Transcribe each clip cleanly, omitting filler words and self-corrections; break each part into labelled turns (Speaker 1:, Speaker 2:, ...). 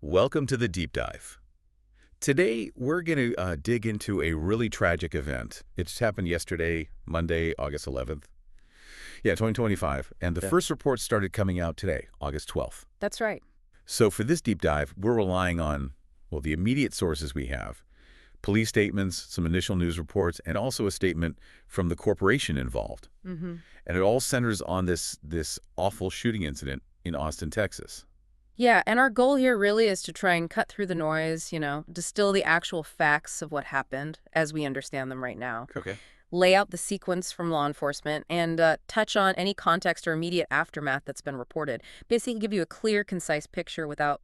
Speaker 1: Welcome to the Deep Dive. Today, we're going to dig into a really tragic event. It just happened yesterday, Monday, August 11th. Yeah, 2025. And the
Speaker 2: Yeah.
Speaker 1: first reports started coming out today, August 12th.
Speaker 3: That's right.
Speaker 1: So for this deep dive, we're relying on, well, the immediate sources we have. Police statements, some initial news reports, and also a statement from the corporation involved.
Speaker 3: Mm-hmm.
Speaker 1: And it all centers on this awful shooting incident in Austin, Texas.
Speaker 3: Yeah, and our goal here really is to try and cut through the noise, distill the actual facts of what happened as we understand them right now,
Speaker 1: Okay.
Speaker 3: lay out the sequence from law enforcement, and touch on any context or immediate aftermath that's been reported. Basically give you a clear, concise picture without,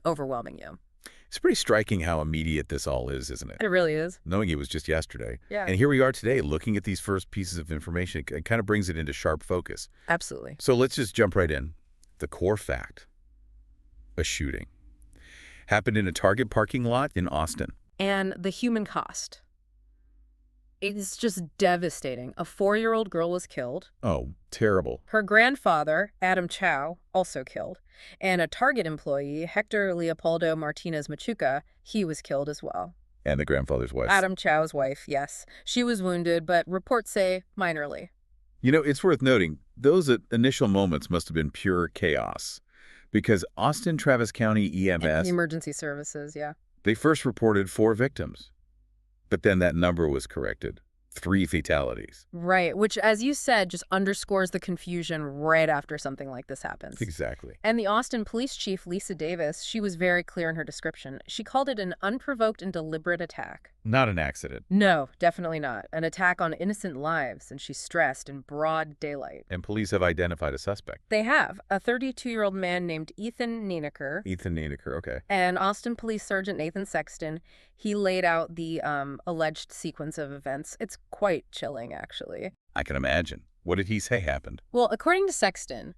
Speaker 3: overwhelming you.
Speaker 1: It's pretty striking how immediate this all is, isn't it?
Speaker 3: It really is.
Speaker 1: Knowing it was just yesterday.
Speaker 3: Yeah.
Speaker 1: And here we are today looking at these first pieces of information. It kind of brings it into sharp focus.
Speaker 3: Absolutely.
Speaker 1: So let's just jump right in. The core fact. A shooting. Happened in a Target parking lot in Austin.
Speaker 3: And the human cost. It's just devastating. A 4-year-old girl was killed.
Speaker 1: Oh, terrible.
Speaker 3: Her grandfather, Adam Chow, also killed. And a Target employee, Hector Leopoldo Martinez Machuca, he was killed as well.
Speaker 1: And the grandfather's wife.
Speaker 3: Adam Chow's wife, yes. She was wounded, but reports say minorly.
Speaker 1: You know, it's worth noting, those initial moments must have been pure chaos. Because Austin Travis County
Speaker 3: And
Speaker 1: EMS,
Speaker 3: the emergency services, yeah.
Speaker 1: they first reported 4 victims. But then that number was corrected. 3 fatalities.
Speaker 3: Right, which, as you said, just underscores the confusion right after something like this happens.
Speaker 1: Exactly.
Speaker 3: And the Austin police chief, Lisa Davis, she was very clear in her description. She called it an unprovoked and deliberate attack.
Speaker 1: Not an accident.
Speaker 3: No, definitely not. An attack on innocent lives, and she stressed in broad daylight.
Speaker 1: And police have identified a suspect.
Speaker 3: They have. A 32-year-old man named Ethan Nieneker.
Speaker 1: Ethan Nieneker, okay.
Speaker 3: And Austin Police Sergeant Nathan Sexton, he laid out the alleged sequence of events. It's quite chilling, actually.
Speaker 1: I can imagine. What did he say happened?
Speaker 3: Well, according to Sexton,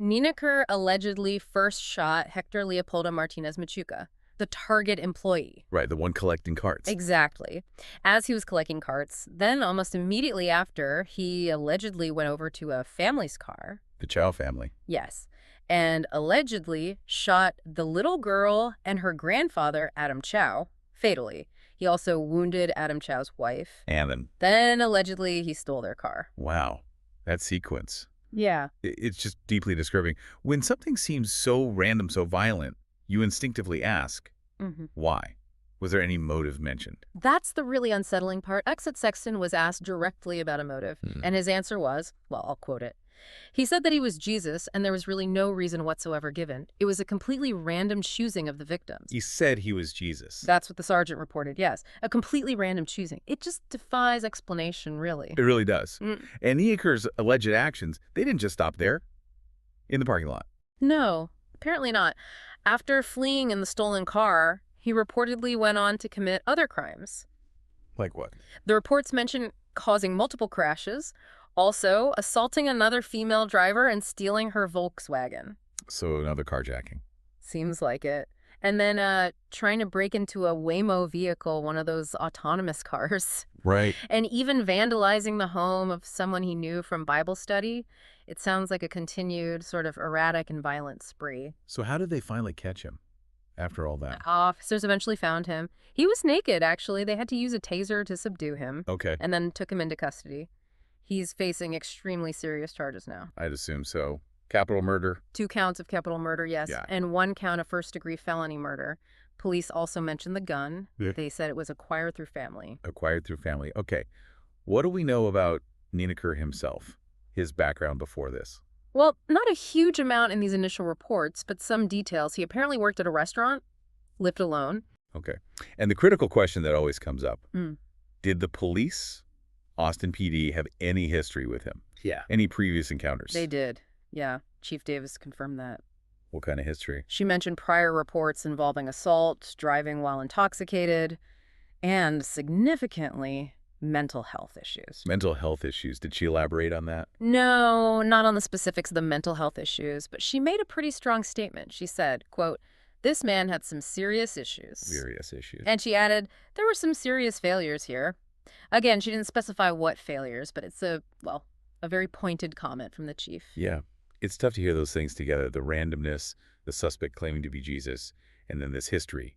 Speaker 3: Nieneker allegedly first shot Hector Leopoldo Martinez Machuca, the Target employee.
Speaker 1: Right, the one collecting carts.
Speaker 3: Exactly. As he was collecting carts, then almost immediately after, he allegedly went over to a family's car.
Speaker 1: The Chow family.
Speaker 3: Yes. And allegedly shot the little girl and her grandfather, Adam Chow, fatally. He also wounded Adam Chow's wife.
Speaker 1: And
Speaker 3: Then allegedly he stole their car.
Speaker 1: wow, that sequence.
Speaker 3: Yeah.
Speaker 1: It's just deeply disturbing. When something seems so random, so violent, you instinctively ask, why? Was there any motive mentioned?
Speaker 3: That's the really unsettling part. Exit Sexton was asked directly about a motive, and his answer was, well, I'll quote it. He said that he was Jesus, and there was really no reason whatsoever given. It was a completely random choosing of the victims.
Speaker 1: He said he was Jesus.
Speaker 3: That's what the sergeant reported, yes. A completely random choosing. It just defies explanation, really.
Speaker 1: It really does.
Speaker 3: Mm.
Speaker 1: And Nieneker's alleged actions, they didn't just stop there in the parking lot.
Speaker 3: No, apparently not. After fleeing in the stolen car, he reportedly went on to commit other crimes.
Speaker 1: Like what?
Speaker 3: The reports mention causing multiple crashes, also assaulting another female driver and stealing her Volkswagen.
Speaker 1: So another carjacking.
Speaker 3: Seems like it. And then trying to break into a Waymo vehicle, one of those autonomous cars.
Speaker 1: Right.
Speaker 3: And even vandalizing the home of someone he knew from Bible study. It sounds like a continued sort of erratic and violent spree.
Speaker 1: So how did they finally catch him after all that?
Speaker 3: Officers eventually found him. He was naked, actually. They had to use a taser to subdue him.
Speaker 1: Okay.
Speaker 3: And then took him into custody. He's facing extremely serious charges now.
Speaker 1: I'd assume so. Capital murder.
Speaker 3: 2 counts of capital murder, yes,
Speaker 1: Yeah.
Speaker 3: and 1 count of first-degree felony murder. Police also mentioned the gun.
Speaker 1: Yeah.
Speaker 3: They said it was acquired through family.
Speaker 1: Acquired through family. Okay. What do we know about Nieneker himself? His background before this?
Speaker 3: Well, not a huge amount in these initial reports, but some details. He apparently worked at a restaurant, lived alone.
Speaker 1: Okay. And the critical question that always comes up,
Speaker 3: Mm.
Speaker 1: did the police, Austin PD, have any history with him?
Speaker 2: Yeah.
Speaker 1: Any previous encounters?
Speaker 3: They did. Yeah, Chief Davis confirmed that.
Speaker 1: What kind of history?
Speaker 3: She mentioned prior reports involving assault, driving while intoxicated, and significantly, mental health issues.
Speaker 1: Mental health issues. Did she elaborate on that?
Speaker 3: No, not on the specifics of the mental health issues, but she made a pretty strong statement. She said, quote, "This man had some serious issues."
Speaker 1: Various issues.
Speaker 3: And she added, "There were some serious failures here." Again, she didn't specify what failures, but it's a very pointed comment from the chief.
Speaker 1: Yeah. It's tough to hear those things together, the randomness, the suspect claiming to be Jesus, And then this history,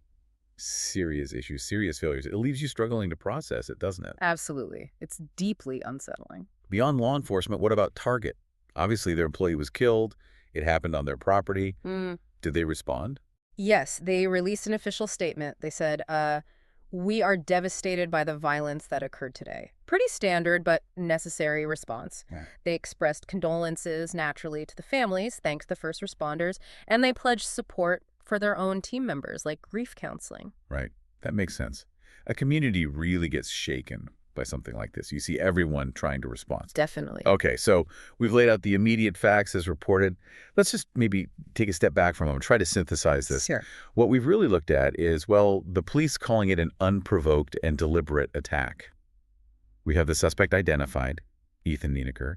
Speaker 1: serious issues, serious failures. It leaves you struggling to process it, doesn't it?
Speaker 3: Absolutely. It's deeply unsettling.
Speaker 1: Beyond law enforcement, what about Target? Obviously, their employee was killed. It happened on their property. Did they respond?
Speaker 3: Yes, they released an official statement. They said, we are devastated by the violence that occurred today. Pretty standard, but necessary response.
Speaker 1: Yeah.
Speaker 3: They expressed condolences, naturally, to the families, thanked the first responders, and they pledged support for their own team members, like grief counseling.
Speaker 1: Right. That makes sense. A community really gets shaken by something like this. You see everyone trying to respond.
Speaker 3: Definitely.
Speaker 1: Okay, so we've laid out the immediate facts as reported. Let's just maybe take a step back from them and try to synthesize this.
Speaker 3: Sure.
Speaker 1: What we've really looked at is, well, the police calling it an unprovoked and deliberate attack. We have the suspect identified, Ethan Nieneker,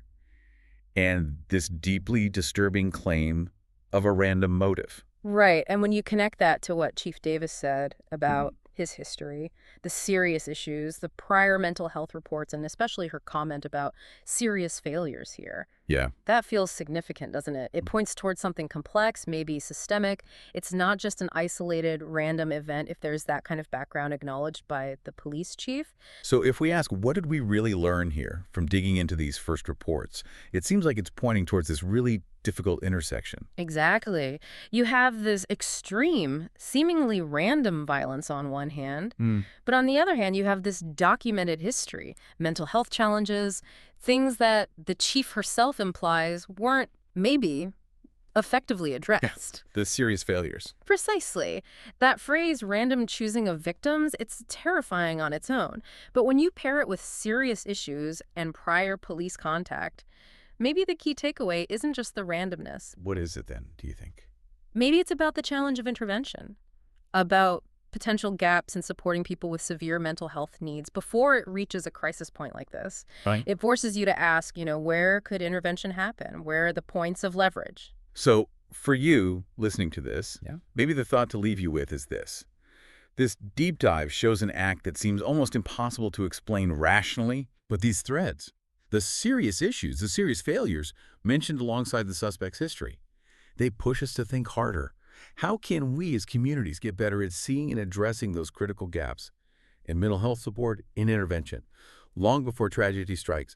Speaker 1: and this deeply disturbing claim of a random motive.
Speaker 3: Right. And when you connect that to what Chief Davis said about his history, the serious issues, the prior mental health reports, and especially her comment about serious failures here,
Speaker 1: Yeah.
Speaker 3: that feels significant, doesn't it? It points towards something complex, maybe systemic. It's not just an isolated, random event if there's that kind of background acknowledged by the police chief.
Speaker 1: So if we ask, what did we really learn here from digging into these first reports? It seems like it's pointing towards this really difficult intersection.
Speaker 3: Exactly. You have this extreme, seemingly random violence on one hand, but on the other hand, you have this documented history, mental health challenges, things that the chief herself implies weren't, maybe, effectively addressed.
Speaker 1: The serious failures.
Speaker 3: Precisely. That phrase, random choosing of victims, it's terrifying on its own. But when you pair it with serious issues and prior police contact, maybe the key takeaway isn't just the randomness.
Speaker 1: What is it then, do you think?
Speaker 3: Maybe it's about the challenge of intervention, about potential gaps in supporting people with severe mental health needs before it reaches a crisis point like this.
Speaker 1: Right.
Speaker 3: It forces you to ask, where could intervention happen? Where are the points of leverage?
Speaker 1: So for you, listening to this, maybe the thought to leave you with is this. This deep dive shows an act that seems almost impossible to explain rationally, but these threads, the serious issues, the serious failures mentioned alongside the suspect's history, they push us to think harder. How can we as communities get better at seeing and addressing those critical gaps in mental health support and intervention long before tragedy strikes?